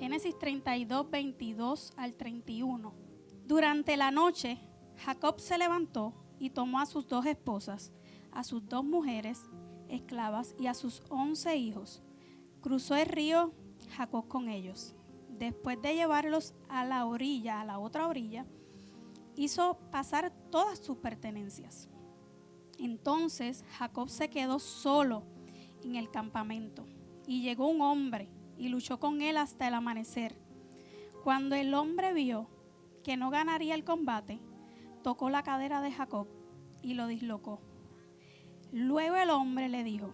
Génesis 32, 22 al 31. Durante la noche, Jacob se levantó y tomó a sus 2 esposas, a sus 2 mujeres esclavas y a sus 11 hijos. Cruzó el río Jacob con ellos. Después de llevarlos a la otra orilla, hizo pasar todas sus pertenencias. Entonces Jacob se quedó solo en el campamento y llegó un hombre y luchó con él hasta el amanecer. Cuando el hombre vio que no ganaría el combate, tocó la cadera de Jacob y lo dislocó. Luego el hombre le dijo: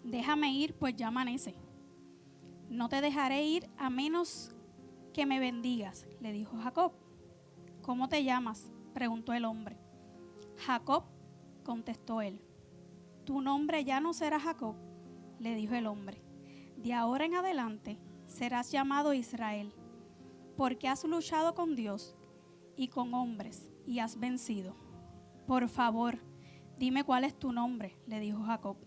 déjame ir, pues ya amanece. No te dejaré ir a menos que me bendigas, le dijo Jacob. ¿Cómo te llamas?, preguntó el hombre. Jacob, contestó él. Tu nombre ya no será Jacob, le dijo el hombre. De ahora en adelante serás llamado Israel, porque has luchado con Dios y con hombres y has vencido. Por favor, dime cuál es tu nombre, le dijo Jacob.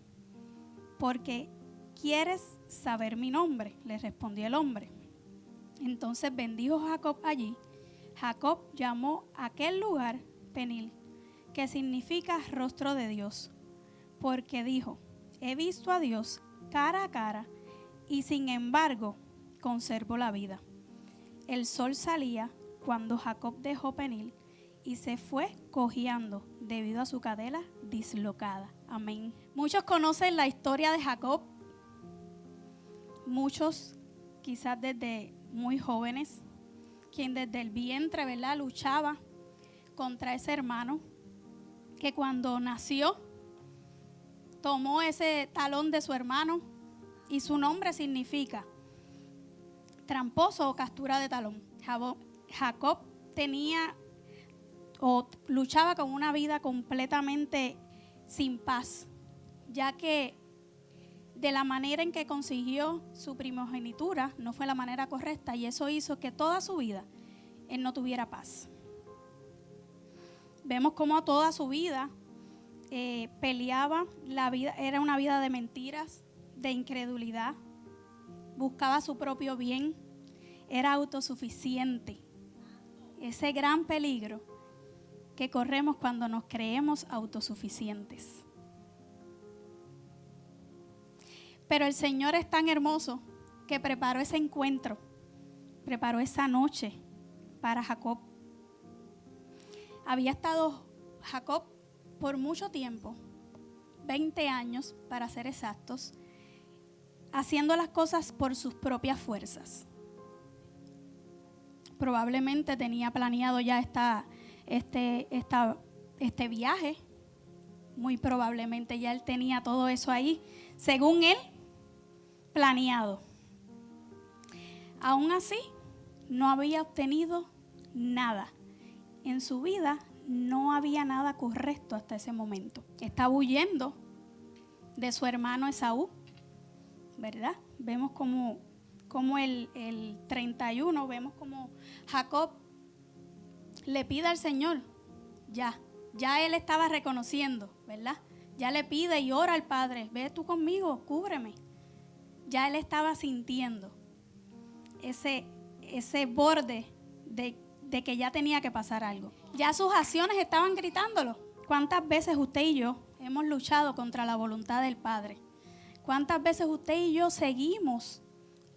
Porque ¿quieres saber mi nombre?, le respondió el hombre. Entonces bendijo Jacob allí. Jacob llamó a aquel lugar Penil, que significa rostro de Dios, porque dijo: he visto a Dios cara a cara y sin embargo conservo la vida. El sol salía cuando Jacob dejó Penil y se fue cojeando debido a su cadera dislocada. Amén. Muchos conocen la historia de Jacob. Muchos quizás desde muy jóvenes, quien desde el vientre, ¿verdad?, luchaba contra ese hermano que cuando nació tomó ese talón de su hermano, y su nombre significa tramposo o captura de talón. Jacob tenía o luchaba con una vida completamente sin paz, ya que de la manera en que consiguió su primogenitura no fue la manera correcta, y eso hizo que toda su vida él no tuviera paz. Vemos cómo toda su vida peleaba, la vida era una vida de mentiras, de incredulidad, buscaba su propio bien, era autosuficiente. Ese gran peligro que corremos cuando nos creemos autosuficientes. Pero el Señor es tan hermoso que preparó ese encuentro, preparó esa noche para Jacob. Había estado Jacob por mucho tiempo, 20 años para ser exactos, haciendo las cosas por sus propias fuerzas. Probablemente tenía planeado ya este viaje. Muy probablemente ya él tenía todo eso ahí, según él, planeado. Aún así, no había obtenido nada. En su vida no había nada correcto hasta ese momento. Estaba huyendo de su hermano Esaú, ¿verdad? Vemos como el 31, vemos como Jacob le pide al Señor, ya él estaba reconociendo, ¿verdad? Ya le pide y ora al Padre: ve tú conmigo, cúbreme. Ya él estaba sintiendo ese borde de que ya tenía que pasar algo. Ya sus acciones estaban gritándolo. ¿Cuántas veces usted y yo hemos luchado contra la voluntad del Padre? ¿Cuántas veces usted y yo seguimos,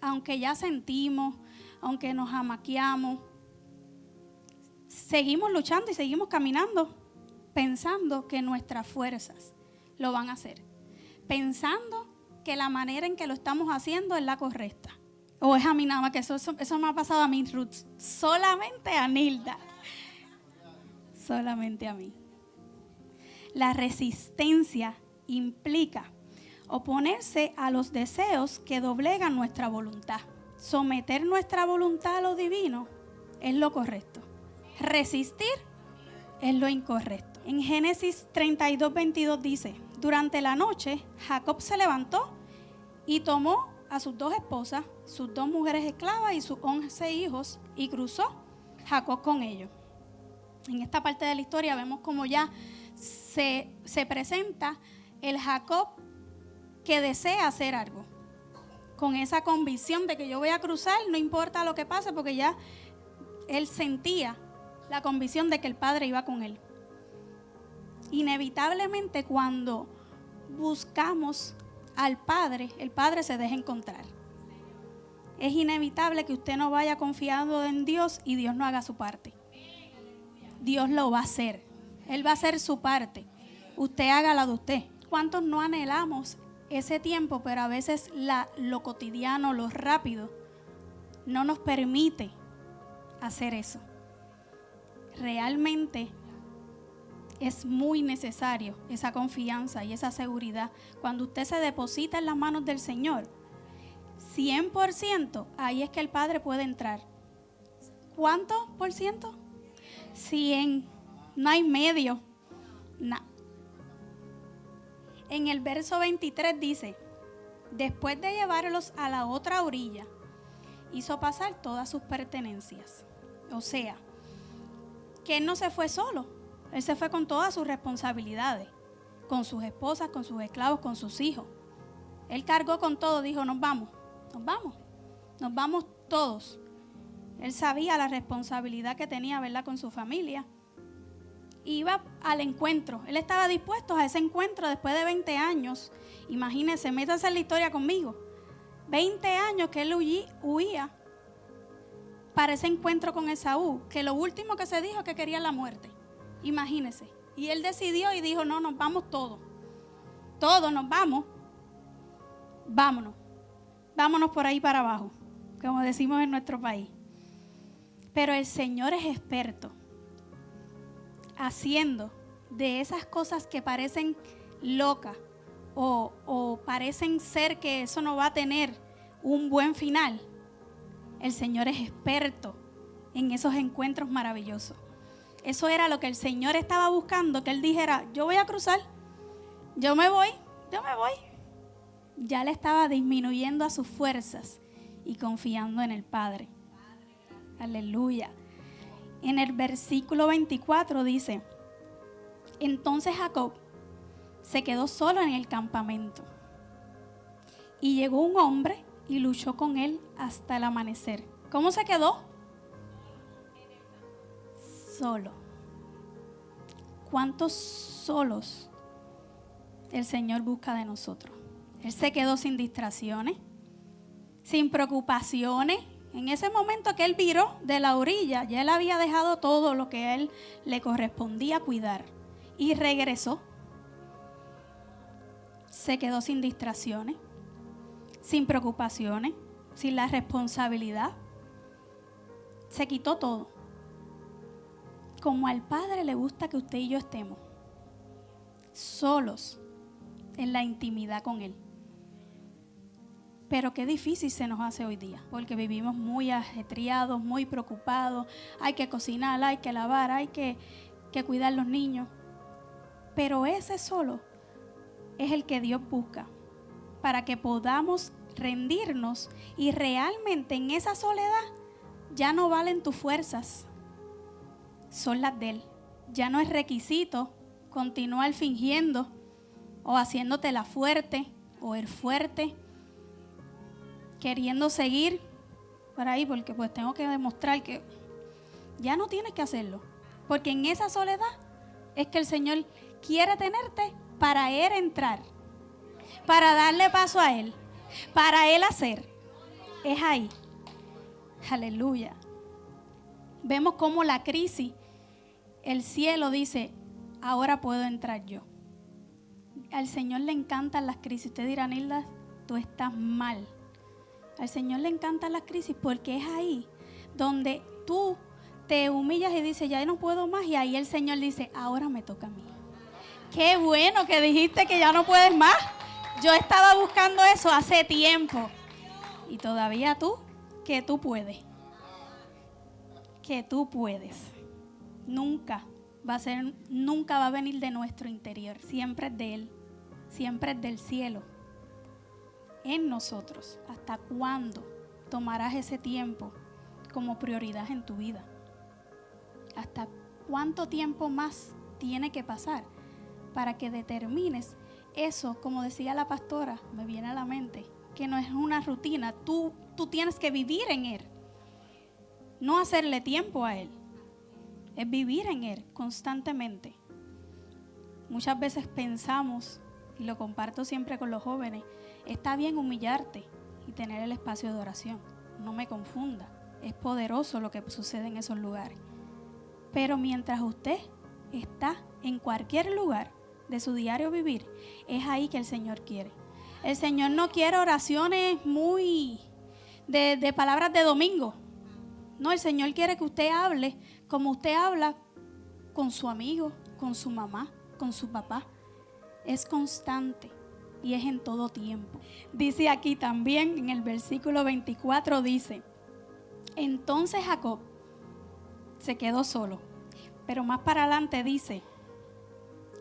aunque ya sentimos, aunque nos amaqueamos, seguimos luchando y seguimos caminando, pensando que nuestras fuerzas lo van a hacer, pensando que la manera en que lo estamos haciendo es la correcta? O es a mí nada más, que eso me ha pasado a mí, Ruth, solamente a Nilda, solamente a mí. La resistencia implica oponerse a los deseos que doblegan nuestra voluntad. Someter nuestra voluntad a lo divino es lo correcto. Resistir es lo incorrecto. En Génesis 32, 22 dice: durante la noche Jacob se levantó y tomó a sus 2 esposas, sus 2 mujeres esclavas y sus 11 hijos, y cruzó Jacob con ellos. En esta parte de la historia vemos como ya se presenta el Jacob que desea hacer algo. con esa convicción de que yo voy a cruzar, no importa lo que pase, porque ya él sentía la convicción de que el Padre iba con él. Inevitablemente, cuando buscamos al Padre, el Padre se deja encontrar. Es inevitable que usted no vaya confiando en Dios y Dios no haga su parte. Dios lo va a hacer. Él va a hacer su parte. Usted haga la de usted. ¿Cuántos no anhelamos ese tiempo? Pero a veces lo cotidiano, lo rápido, no nos permite hacer eso. Realmente es muy necesario esa confianza y esa seguridad. Cuando usted se deposita en las manos del Señor, 100%, ahí es que el Padre puede entrar. ¿Cuánto por ciento? 100. No hay medio. No. En el verso 23 dice: después de llevarlos a la otra orilla, hizo pasar todas sus pertenencias. O sea, que él no se fue solo. Él se fue con todas sus responsabilidades, con sus esposas, con sus esclavos, con sus hijos. Él cargó con todo, dijo: nos vamos todos. Él sabía la responsabilidad que tenía, ¿verdad?, con su familia. Iba al encuentro. Él estaba dispuesto a ese encuentro después de 20 años. Imagínense, métanse en la historia conmigo. 20 años que él huía para ese encuentro con Esaú, que lo último que se dijo es que quería la muerte. Imagínense. Y él decidió y dijo: no, nos vamos todos. Todos nos vamos. Vámonos por ahí para abajo, como decimos en nuestro país. Pero el Señor es experto haciendo de esas cosas que parecen locas o parecen ser que eso no va a tener un buen final. El Señor es experto en esos encuentros maravillosos. Eso era lo que el Señor estaba buscando, que Él dijera: yo voy a cruzar, yo me voy. Ya le estaba disminuyendo a sus fuerzas y confiando en el Padre. Aleluya. En el versículo 24 dice: entonces Jacob se quedó solo en el campamento. Y llegó un hombre y luchó con él hasta el amanecer. ¿Cómo se quedó? Solo. ¿Cuántos solos el Señor busca de nosotros? Él se quedó sin distracciones, sin preocupaciones. En ese momento que él viró de la orilla, ya él había dejado todo lo que a él le correspondía cuidar y regresó. Se quedó sin distracciones, sin preocupaciones, sin la responsabilidad. Se quitó todo. Como al Padre le gusta que usted y yo estemos solos en la intimidad con Él. Pero qué difícil se nos hace hoy día, porque vivimos muy ajetreados, muy preocupados. Hay que cocinar, hay que lavar, hay que cuidar los niños. Pero ese solo es el que Dios busca, para que podamos rendirnos y realmente en esa soledad ya no valen tus fuerzas, son las de Él. Ya no es requisito continuar fingiendo o haciéndote la fuerte o el fuerte, queriendo seguir por ahí porque pues tengo que demostrar que ya no tienes que hacerlo, porque en esa soledad es que el Señor quiere tenerte para Él entrar, para darle paso a Él, para Él hacer. Es ahí. Aleluya. Vemos cómo la crisis, el cielo dice: ahora puedo entrar yo. Al Señor le encantan las crisis. Usted dirá: Nilda, tú estás mal. Al Señor le encantan las crisis porque es ahí donde tú te humillas y dices: ya no puedo más. Y ahí el Señor dice: ahora me toca a mí. Qué bueno que dijiste que ya no puedes más. Yo estaba buscando eso hace tiempo. Y todavía que tú puedes. Que tú puedes. Nunca va a venir de nuestro interior. Siempre es de Él. Siempre es del cielo. En nosotros. ¿Hasta cuándo tomarás ese tiempo como prioridad en tu vida? ¿Hasta cuánto tiempo más tiene que pasar para que determines eso? Como decía la pastora, me viene a la mente, que no es una rutina. Tú tienes que vivir en Él. No hacerle tiempo a Él. Es vivir en Él constantemente. Muchas veces pensamos, y lo comparto siempre con los jóvenes, está bien humillarte y tener el espacio de oración. No me confunda. Es poderoso lo que sucede en esos lugares. Pero mientras usted está en cualquier lugar de su diario vivir, es ahí que el Señor quiere. El Señor no quiere oraciones muy de palabras de domingo. No, el Señor quiere que usted hable como usted habla con su amigo, con su mamá, con su papá. Es constante y es en todo tiempo. Dice aquí también en el versículo 24, dice: entonces Jacob se quedó solo. Pero más para adelante dice: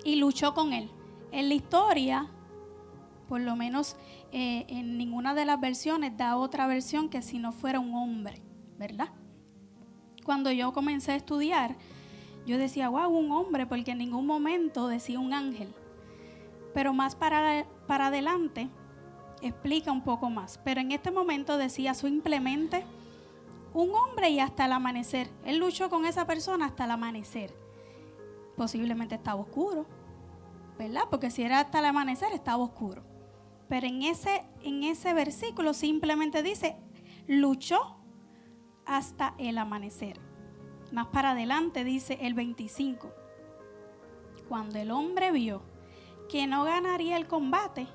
y luchó con él. En la historia, por lo menos en ninguna de las versiones da otra versión que si no fuera un hombre, ¿verdad? Cuando yo comencé a estudiar, yo decía, wow, un hombre, porque en ningún momento decía un ángel. Pero más para adelante explica un poco más. Pero en este momento decía simplemente un hombre y hasta el amanecer. Él luchó con esa persona hasta el amanecer. Posiblemente estaba oscuro, ¿verdad? Porque si era hasta el amanecer estaba oscuro. Pero en ese versículo simplemente dice, luchó hasta el amanecer. Más para adelante dice el 25. Cuando el hombre vio que no ganaría el combate,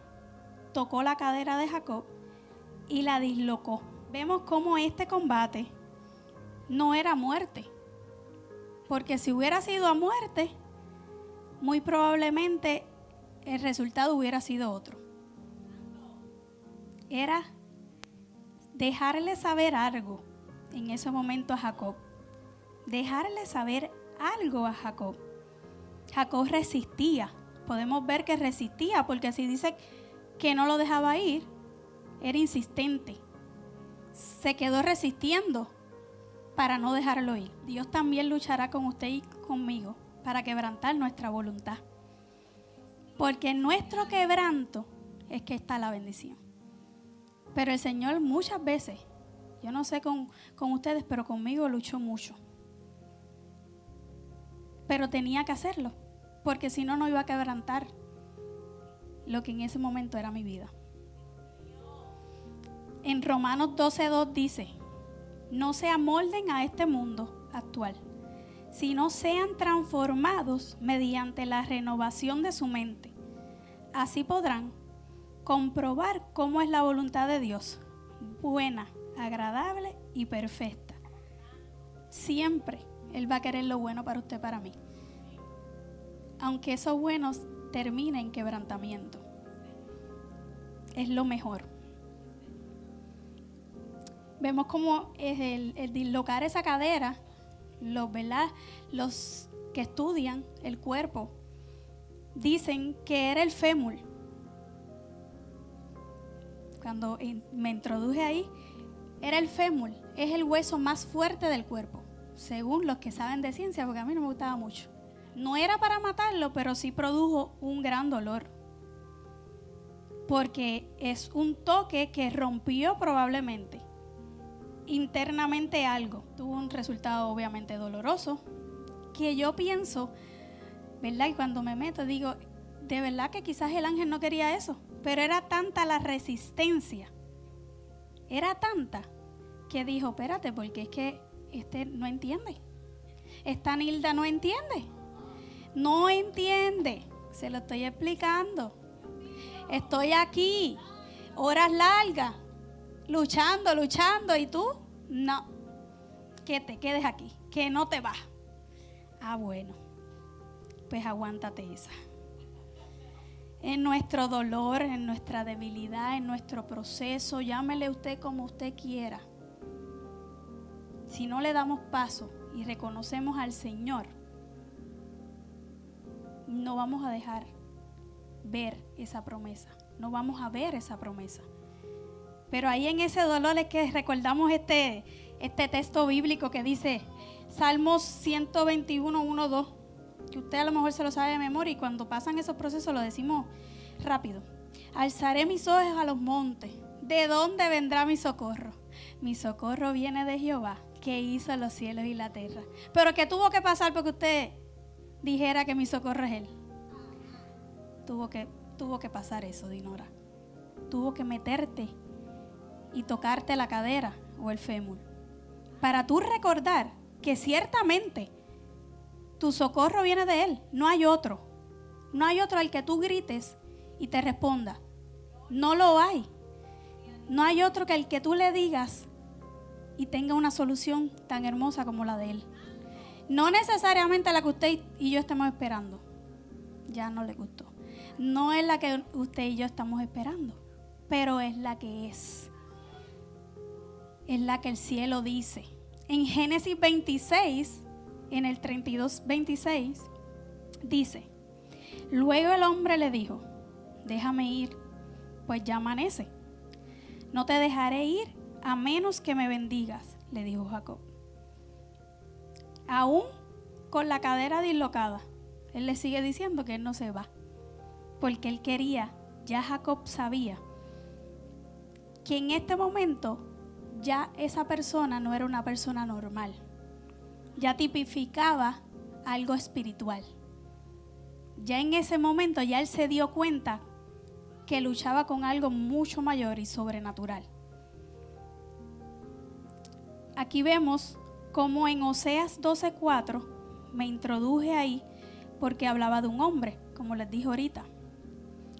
tocó la cadera de Jacob y la dislocó. Vemos cómo este combate no era muerte. Porque si hubiera sido a muerte, muy probablemente el resultado hubiera sido otro. Era dejarle saber algo en ese momento a Jacob. Dejarle saber algo a Jacob. Jacob resistía. Podemos ver que resistía, porque si dice que no lo dejaba ir, era insistente. Se quedó resistiendo para no dejarlo ir. Dios también luchará con usted y conmigo para quebrantar nuestra voluntad. Porque en nuestro quebranto es que está la bendición. Pero el Señor muchas veces, yo no sé con ustedes, pero conmigo luchó mucho. Pero tenía que hacerlo, porque si no, no iba a quebrantar lo que en ese momento era mi vida. En Romanos 12:2 dice: no se amolden a este mundo actual, sino sean transformados mediante la renovación de su mente. Así podrán comprobar cómo es la voluntad de Dios, buena, agradable y perfecta. Siempre Él va a querer lo bueno para usted, para mí. Aunque esos buenos termine en quebrantamiento, es lo mejor. Vemos cómo es el dislocar esa cadera, ¿verdad? Los que estudian el cuerpo dicen que era el fémur. Cuando me introduje ahí, era el fémur, es el hueso más fuerte del cuerpo, según los que saben de ciencia, porque a mí no me gustaba mucho. No era para matarlo, pero sí produjo un gran dolor, porque es un toque que rompió probablemente internamente algo. Tuvo un resultado obviamente doloroso, que yo pienso, ¿verdad? Y cuando me meto digo, de verdad que quizás el ángel no quería eso, pero era tanta la resistencia, era tanta, que dijo, espérate, porque es que este no entiende. Esta Nilda no entiende. No entiende. Se lo estoy explicando. Estoy aquí, horas largas, luchando, y tú, no, que te quedes aquí, que no te vas. Ah, bueno, pues aguántate esa. En nuestro dolor, en nuestra debilidad, en nuestro proceso, llámele usted como usted quiera. Si no le damos paso y reconocemos al Señor, no vamos a dejar ver esa promesa. No vamos a ver esa promesa. Pero ahí en ese dolor es que recordamos este texto bíblico que dice Salmos 121, 1, 2, que usted a lo mejor se lo sabe de memoria, y cuando pasan esos procesos lo decimos rápido. Alzaré mis ojos a los montes. ¿de dónde vendrá mi socorro? Mi socorro viene de Jehová, que hizo los cielos y la tierra. Pero ¿qué tuvo que pasar porque usted dijera que mi socorro es Él? Tuvo que pasar eso, Dinora. Tuvo que meterte y tocarte la cadera o el fémur para tú recordar que ciertamente tu socorro viene de Él. No hay otro. No hay otro al que tú grites y te responda. No lo hay. No hay otro que al que tú le digas y tenga una solución tan hermosa como la de Él. No necesariamente la que usted y yo estamos esperando. Ya no le gustó. No es la que usted y yo estamos esperando, pero es la que es. Es la que el cielo dice. En Génesis 26, en el 32:26, dice: luego el hombre le dijo: déjame ir, pues ya amanece. No te dejaré ir a menos que me bendigas, le dijo Jacob. Aún con la cadera dislocada, él le sigue diciendo que él no se va, porque él quería, ya Jacob sabía que en este momento ya esa persona no era una persona normal, ya tipificaba algo espiritual. Ya en ese momento ya él se dio cuenta que luchaba con algo mucho mayor y sobrenatural. Aquí vemos como en Oseas 12:4, me introduje ahí porque hablaba de un hombre, como les dije ahorita.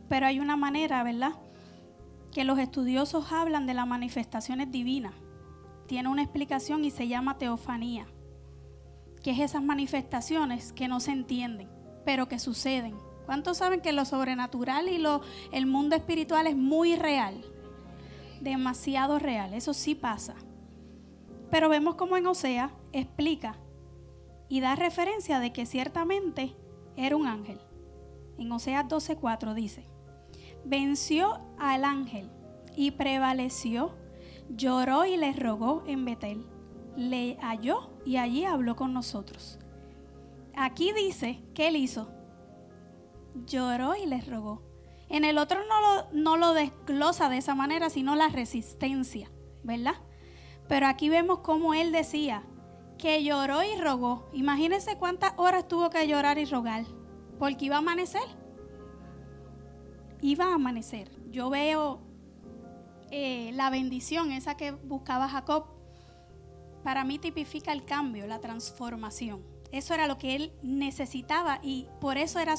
Pero hay una manera, ¿verdad?, que los estudiosos hablan de las manifestaciones divinas. Tiene una explicación y se llama teofanía, que es esas manifestaciones que no se entienden, pero que suceden. ¿Cuántos saben que lo sobrenatural y el mundo espiritual es muy real? Demasiado real, eso sí pasa. Pero vemos como en Oseas explica y da referencia de que ciertamente era un ángel. En Oseas 12:4 dice: venció al ángel y prevaleció, lloró y le rogó en Betel, le halló y allí habló con nosotros. Aquí dice que él hizo, lloró y les rogó. En el otro no lo desglosa de esa manera, sino la resistencia, ¿verdad? Pero aquí vemos cómo él decía que lloró y rogó. Imagínense cuántas horas tuvo que llorar y rogar, porque iba a amanecer. Iba a amanecer. Yo veo la bendición, esa que buscaba Jacob, para mí tipifica el cambio, la transformación. Eso era lo que él necesitaba y por eso era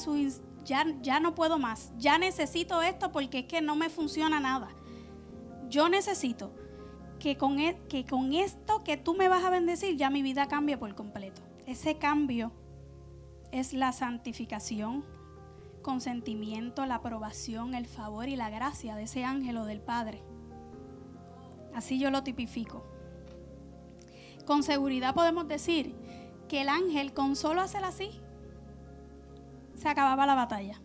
ya no puedo más, ya necesito esto porque es que no me funciona nada. Yo necesito que con esto que tú me vas a bendecir, ya mi vida cambie por completo. Ese cambio es la santificación, consentimiento, la aprobación, el favor y la gracia de ese ángel o del Padre. Así yo lo tipifico. Con seguridad podemos decir que el ángel, con solo hacer así, se acababa la batalla.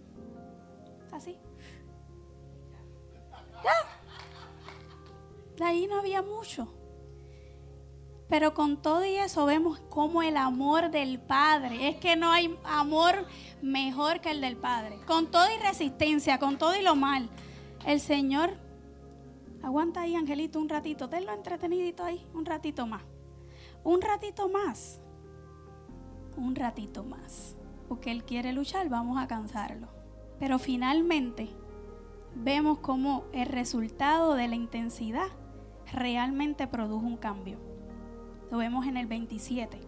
Así. ¡Ya! De ahí no había mucho. Pero con todo y eso vemos cómo el amor del Padre, es que no hay amor mejor que el del Padre. Con toda y resistencia, con todo y lo mal, el Señor, aguanta ahí, Angelito, un ratito, tenlo entretenidito ahí, un ratito más. Un ratito más. Un ratito más. Porque Él quiere luchar, vamos a cansarlo. Pero finalmente vemos cómo el resultado de la intensidad realmente produjo un cambio. Lo vemos en el 27.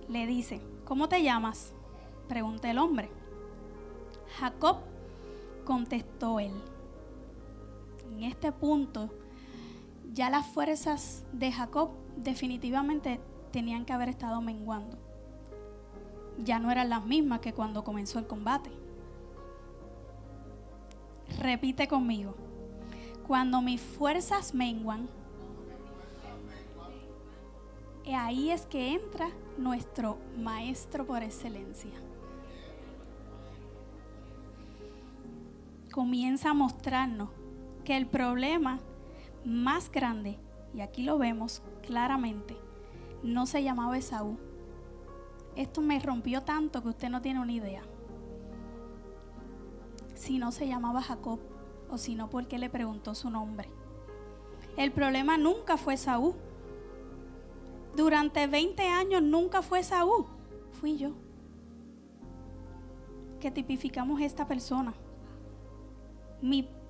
Le dice: ¿cómo te llamas?, pregunta el hombre. Jacob, contestó él. En este punto, ya las fuerzas de Jacob definitivamente tenían que haber estado menguando. Ya no eran las mismas que cuando comenzó el combate. Repite conmigo: cuando mis fuerzas menguan, ahí es que entra nuestro maestro por excelencia. Comienza a mostrarnos que el problema más grande, y aquí lo vemos claramente, no se llamaba Esaú. Esto me rompió tanto que usted no tiene una idea. Si no se llamaba Jacob, o si no, porque le preguntó su nombre. El problema nunca fue Esaú. Durante 20 años nunca fue Esaú, fui yo. Que tipificamos esta persona.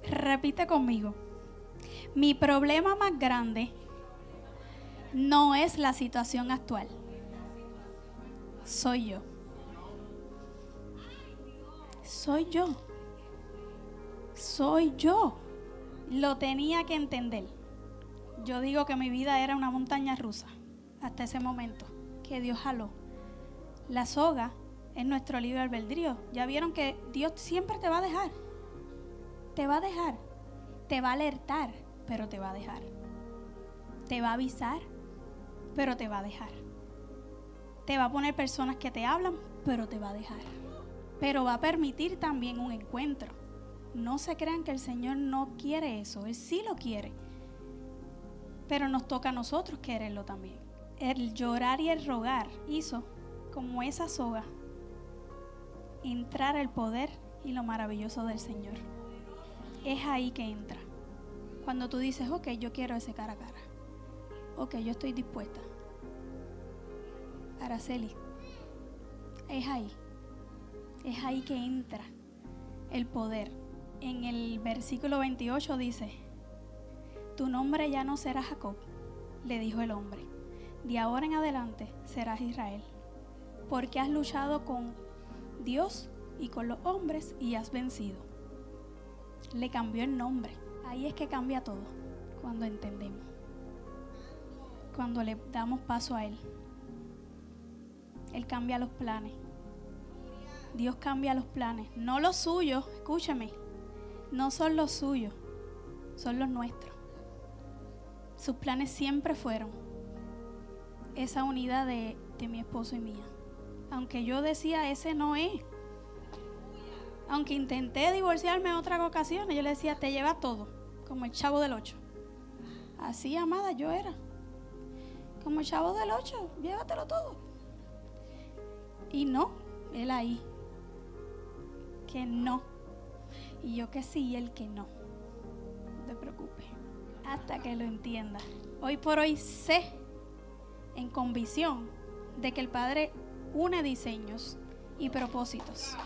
Repite conmigo. Mi problema más grande no es la situación actual. Soy yo. Soy yo. Soy yo. Lo tenía que entender. Yo digo que mi vida era una montaña rusa hasta ese momento que Dios jaló. La soga es nuestro libre albedrío. Ya vieron que Dios siempre te va a dejar. Te va a dejar. Te va a alertar, pero te va a dejar. Te va a avisar, pero te va a dejar. Te va a poner personas que te hablan, pero te va a dejar. Pero va a permitir también un encuentro. No se crean que el Señor no quiere eso. Él sí lo quiere. Pero nos toca a nosotros quererlo también. El llorar y el rogar hizo como esa soga entrar el poder y lo maravilloso del Señor. Es ahí que entra. Cuando tú dices, ok, yo quiero ese cara a cara. Ok, yo estoy dispuesta. Araceli, es ahí. Es ahí que entra el poder. En el versículo 28 dice, tu nombre ya no será Jacob, le dijo el hombre. De ahora en adelante serás Israel, porque has luchado con Dios y con los hombres y has vencido. Le cambió el nombre. Ahí es que cambia todo, cuando entendemos, cuando le damos paso a Él. Él cambia los planes. Dios cambia los planes, no los suyos, escúchame, no son los suyos, son los nuestros. Sus planes siempre fueron esa unidad de mi esposo y mía. Aunque yo decía, ese no es. Aunque intenté divorciarme en otras ocasiones, yo le decía, te lleva todo, como el Chavo del 8. Así, amada, yo era. Como el Chavo del 8, llévatelo todo. Y no, él ahí. Que no. Y yo que sí y él que no. No te preocupes. Hasta que lo entienda. Hoy por hoy sé, en convicción, de que el Padre une diseños y propósitos.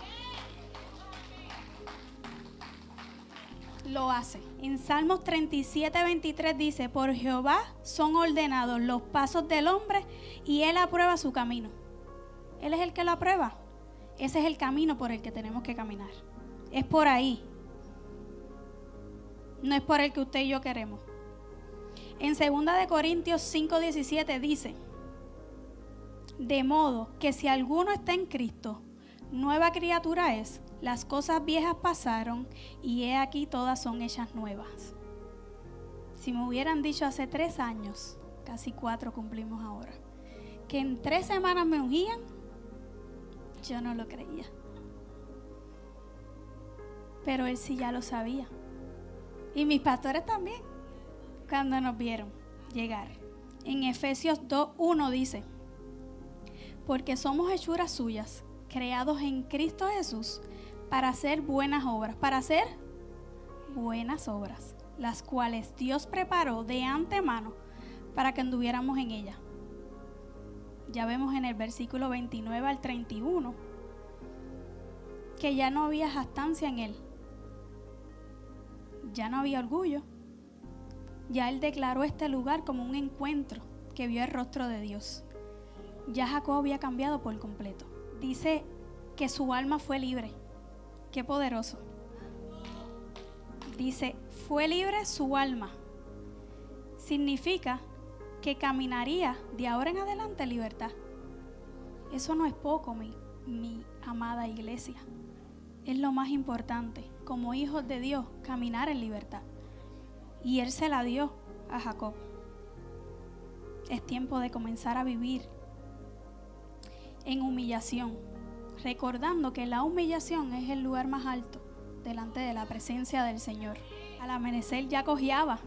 Lo hace. En Salmos 37:23 dice, por Jehová son ordenados los pasos del hombre y Él aprueba su camino. Él es el que lo aprueba. Ese es el camino por el que tenemos que caminar. Es por ahí. No es por el que usted y yo queremos. En 2 Corintios 5:17 dice, de modo que si alguno está en Cristo, nueva criatura es, las cosas viejas pasaron y he aquí todas son hechas nuevas. Si me hubieran dicho hace 3 años, casi 4 cumplimos ahora, que en 3 semanas me ungían, yo no lo creía. Pero él sí ya lo sabía. Y mis pastores también, cuando nos vieron llegar. En Efesios 2:1 dice, porque somos hechuras suyas, creados en Cristo Jesús, para hacer buenas obras. Para hacer buenas obras, las cuales Dios preparó de antemano para que anduviéramos en ellas. Ya vemos en el versículo 29 al 31 que ya no había jactancia en él. Ya no había orgullo. Ya él declaró este lugar como un encuentro que vio el rostro de Dios. Ya Jacob había cambiado por completo. Dice que su alma fue libre. Qué poderoso. Dice, fue libre su alma. Significa que caminaría de ahora en adelante en libertad. Eso no es poco, mi amada iglesia. Es lo más importante, como hijos de Dios, caminar en libertad. Y Él se la dio a Jacob. Es tiempo de comenzar a vivir en humillación, recordando que la humillación es el lugar más alto delante de la presencia del Señor. Al amanecer ya cojeaba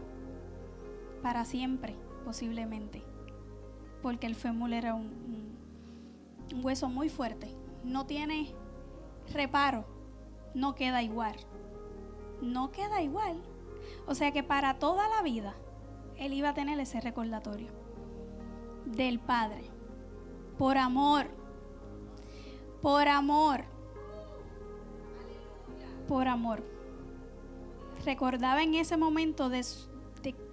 para siempre, posiblemente, porque el fémur era un hueso muy fuerte. No tiene reparo, no queda igual. No queda igual. O sea que para toda la vida él iba a tener ese recordatorio del Padre. Por amor. Por amor. Por amor. Recordaba en ese momento de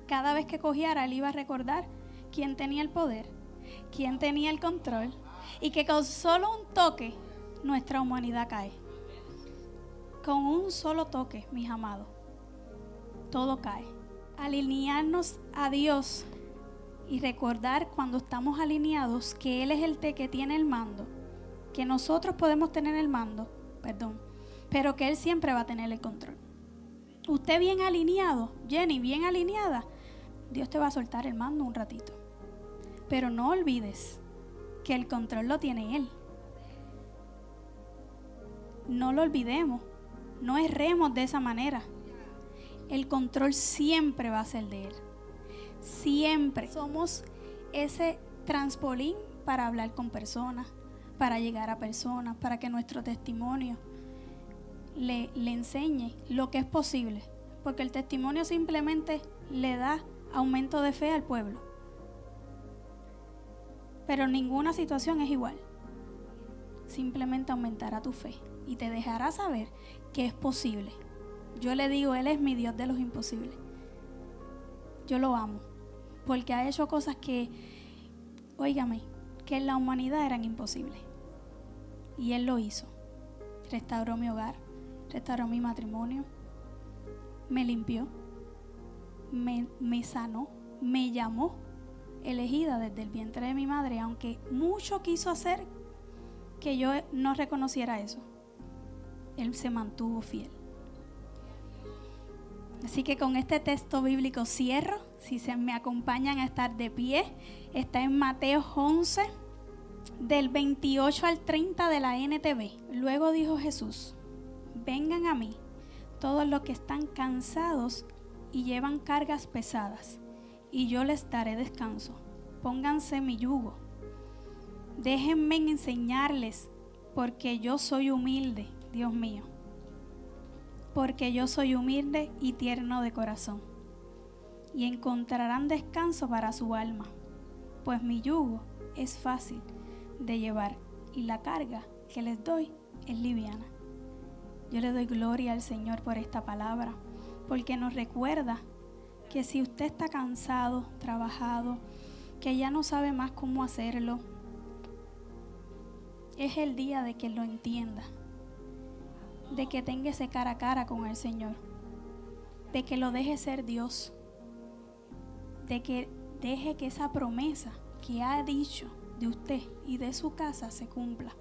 cada vez que cogiera, él iba a recordar quién tenía el poder, quién tenía el control, y que con solo un toque nuestra humanidad cae. Con un solo toque, mis amados, todo cae. Alinearnos a Dios y recordar cuando estamos alineados que Él es el que tiene el mando, que nosotros podemos tener el mando, pero que Él siempre va a tener el control. Usted bien alineado, Jenny, bien alineada, Dios te va a soltar el mando un ratito. Pero no olvides que el control lo tiene Él. No lo olvidemos, no erremos de esa manera. El control siempre va a ser de Él. Siempre. Somos ese trampolín para hablar con personas, para llegar a personas, para que nuestro testimonio le enseñe lo que es posible. Porque el testimonio simplemente le da aumento de fe al pueblo. Pero ninguna situación es igual. Simplemente aumentará tu fe y te dejará saber que es posible. Yo le digo, Él es mi Dios de los imposibles. Yo lo amo, porque ha hecho cosas que, óigame, que en la humanidad eran imposibles. Y Él lo hizo. Restauró mi hogar, restauró mi matrimonio, me limpió, me sanó, me llamó, elegida desde el vientre de mi madre, aunque mucho quiso hacer que yo no reconociera eso. Él se mantuvo fiel. Así que con este texto bíblico cierro. Si se me acompañan a estar de pie, está en Mateo 11, del 28 al 30 de la NTV. Luego dijo Jesús: vengan a mí todos los que están cansados y llevan cargas pesadas, y yo les daré descanso. Pónganse mi yugo. Déjenme enseñarles, porque yo soy humilde, Dios mío. Porque yo soy humilde y tierno de corazón, y encontrarán descanso para su alma, pues mi yugo es fácil de llevar y la carga que les doy es liviana. Yo le doy gloria al Señor por esta palabra, porque nos recuerda que si usted está cansado, trabajado, que ya no sabe más cómo hacerlo, es el día de que lo entienda, de que tenga ese cara a cara con el Señor, de que lo deje ser Dios, de que deje que esa promesa que ha dicho de usted y de su casa se cumpla.